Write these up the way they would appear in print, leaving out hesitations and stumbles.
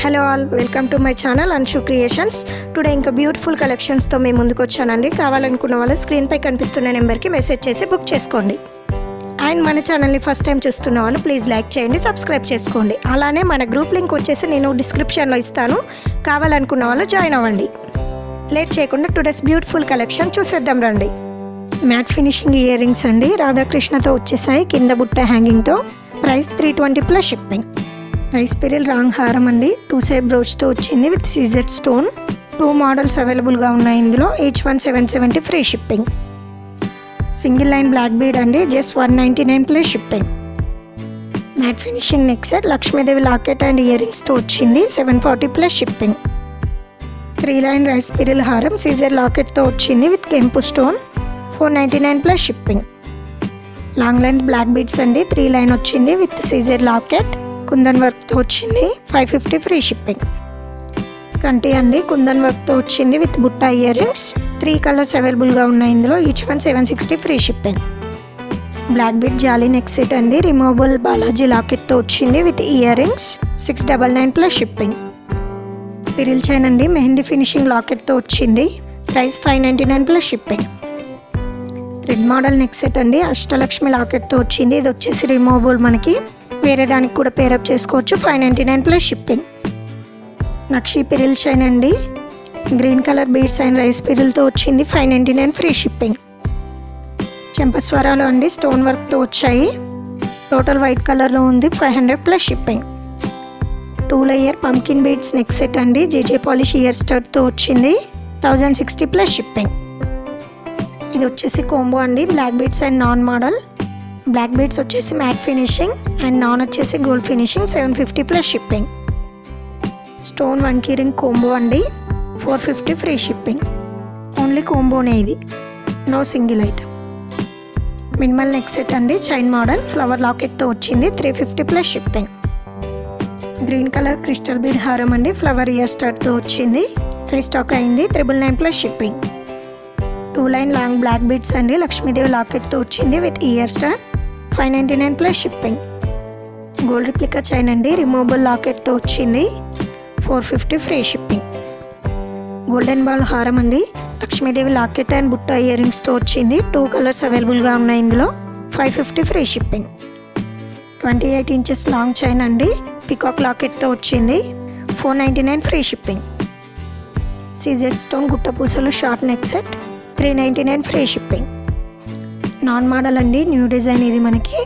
Hello all, welcome to my channel Anshu creations. Today ఇంకా beautiful కలెక్షన్స్తో మేము ముందుకు వచ్చానండి. కావాలనుకున్న వాళ్ళు స్క్రీన్పై కనిపిస్తున్న నెంబర్కి మెసేజ్ చేసి బుక్ చేసుకోండి. అండ్ మన ఛానల్ని ఫస్ట్ టైం చూస్తున్న వాళ్ళు ప్లీజ్ లైక్ చేయండి, సబ్స్క్రైబ్ చేసుకోండి. అలానే మన గ్రూప్ లింక్ వచ్చేసి నేను డిస్క్రిప్షన్లో ఇస్తాను, కావాలనుకున్న వాళ్ళు జాయిన్ అవ్వండి. లేట్ చేయకుండా టుడేస్ బ్యూటిఫుల్ కలెక్షన్ చూసేద్దాం రండి. మ్యాట్ ఫినిషింగ్ ఇయర్ రింగ్స్ అండి, రాధాకృష్ణతో వచ్చేసాయి, కింద బుట్ట హ్యాంగింగ్తో. Price 320 plus shipping. Rice pearl long హారం అండి, 2 సైడ్ బ్రోచ్తో వచ్చింది విత్ సీజెడ్ స్టోన్. 2 మోడల్స్ అవైలబుల్గా ఉన్నాయి ఇందులో, each one 770 free shipping. Single line black bead అండి, just 199 plus shipping. Matte finishing neck set Lakshmidevi locket and ear రింగ్స్తో వచ్చింది, 740 plus shipping. 3 line rice pearl హారం సీజర్ లాకెట్తో వచ్చింది విత్ కెంపు stone, 499 plus shipping. Long length black beads అండి, 3 line వచ్చింది విత్ సీజర్ లాకెట్, కుందన్ వర్క్తో వచ్చింది, 550 ఫ్రీ షిప్పింగ్. కంటి అండి, కుందన్ వర్క్తో వచ్చింది విత్ బుట్ట ఇయర్ రింగ్స్. 3 కలర్స్ అవైలబుల్గా ఉన్నాయి ఇందులో, each one 760 free shipping. Black bead జాలీ నెక్ సెట్ అండి, రిమూవబుల్ బాలాజీ లాకెట్తో వచ్చింది with year rings, 699 plus shipping. Pearl chain అండి, మెహందీ ఫినిషింగ్ లాకెట్తో వచ్చింది, price 599 plus shipping. Red model neck set అండి, అష్టలక్ష్మి లాకెట్తో వచ్చింది, ఇది వచ్చేసి రిమూవబుల్, మనకి వేరే దానికి కూడా పేరప్ చేసుకోవచ్చు, 599 ప్లస్ షిప్పింగ్. నక్షి పిరిల్ చైన్ అండి, green colour beads and rice పిరిల్తో వచ్చింది, 599 ఫ్రీ షిప్పింగ్. చెంపస్వరాలు అండి, స్టోన్ వర్క్తో వచ్చాయి, టోటల్ వైట్ కలర్లో ఉంది, 500 plus shipping. 2 layer pumpkin beads neck set అండి, జీజే పాలిష్ ఇయర్ స్టడ్తో వచ్చింది, 1060 ప్లస్ షిప్పింగ్. ఇది వచ్చేసి కోంబో అండి, బ్లాక్ బీడ్స్ అండ్ నాన్ మోడల్. బ్లాక్ బీడ్స్ వచ్చేసి మ్యాట్ ఫినిషింగ్ అండ్ నాన్ వచ్చేసి gold finishing, 750 plus shipping. Stone వంకీ రింగ్ కోంబో అండి, 450 ఫ్రీ షిప్పింగ్. ఓన్లీ కోంబోనే ఇది, no single item. Minimal neck set అండి, చైన్ మోడల్, ఫ్లవర్ లాకెట్తో వచ్చింది, 350 plus shipping. Green colour crystal bead హారం అండి, ఫ్లవర్ ఇయర్ స్టడ్తో వచ్చింది, రీస్టాక్ అయింది, 999 plus shipping. 2 line long black beads అండి, లక్ష్మీదేవి లాకెట్తో వచ్చింది with ear star, 599 plus shipping. Gold replica chain అండి, రిమూవబుల్ లాకెట్తో వచ్చింది, 450 ఫ్రీ షిప్పింగ్. గోల్డెన్ బాల్ హారం అండి, లక్ష్మీదేవి లాకెట్ అండ్ బుట్ట ఇయర్ రింగ్స్తో వచ్చింది, 2 కలర్స్ అవైలబుల్గా ఉన్నాయి ఇందులో, 550 free shipping. 28 inches long chain అండి, పికాక్ లాకెట్తో వచ్చింది, 499 ఫ్రీ షిప్పింగ్. సీజెడ్ స్టోన్ గుట్ట పూసలు షార్ట్ నెక్ సెట్, 399 ఫ్రీ షిప్పింగ్. నాన్ మోడల్ అండి, న్యూ డిజైన్ ఇది, మనకి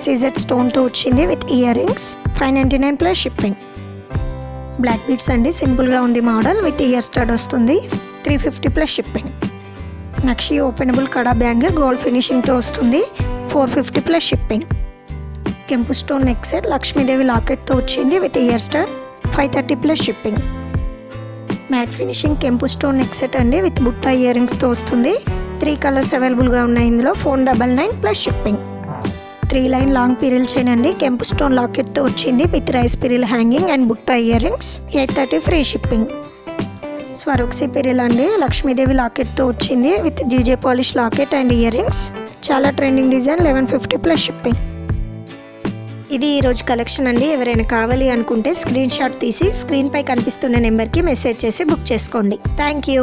సీజెడ్ స్టోన్తో వచ్చింది with ear rings, 599 plus shipping. Black beads అండి, సింపుల్గా ఉంది మోడల్, విత్ ఇయర్ స్టడ్ వస్తుంది, 350 ప్లస్ షిప్పింగ్. నక్షి ఓపెనబుల్ కడా బ్యాంగిల్ గోల్డ్ ఫినిషింగ్తో వస్తుంది, 450 ప్లస్ షిప్పింగ్. కెంపు స్టోన్ నెక్ సెట్ లక్ష్మీదేవి లాకెట్తో వచ్చింది with ear stud, 530 plus shipping. Matte finishing కెంపు స్టోన్ నెక్ సెట్ అండి, విత్ బుట్ట ఇయర్ రింగ్స్తో వస్తుంది, 3 కలర్స్ అవైలబుల్గా ఉన్నాయి ఇందులో, 499 plus shipping. 3 line long pearl chain అండి, కెంపు స్టోన్ లాకెట్తో వచ్చింది with rice pearl hanging and బుట్ట ear rings, 830 free shipping. Swarovski pearl అండి, లక్ష్మీదేవి లాకెట్తో వచ్చింది with GJ polish locket and ear rings, చాలా ట్రెండింగ్ డిజైన్, 1150 ప్లస్ షిప్పింగ్. ఇది ఈరోజు కలెక్షన్ అండి. ఎవరైనా కావాలి అనుకుంటే స్క్రీన్ షాట్ తీసి స్క్రీన్పై కనిపిస్తున్న నెంబర్కి మెసేజ్ చేసి బుక్ చేసుకోండి. Thank you.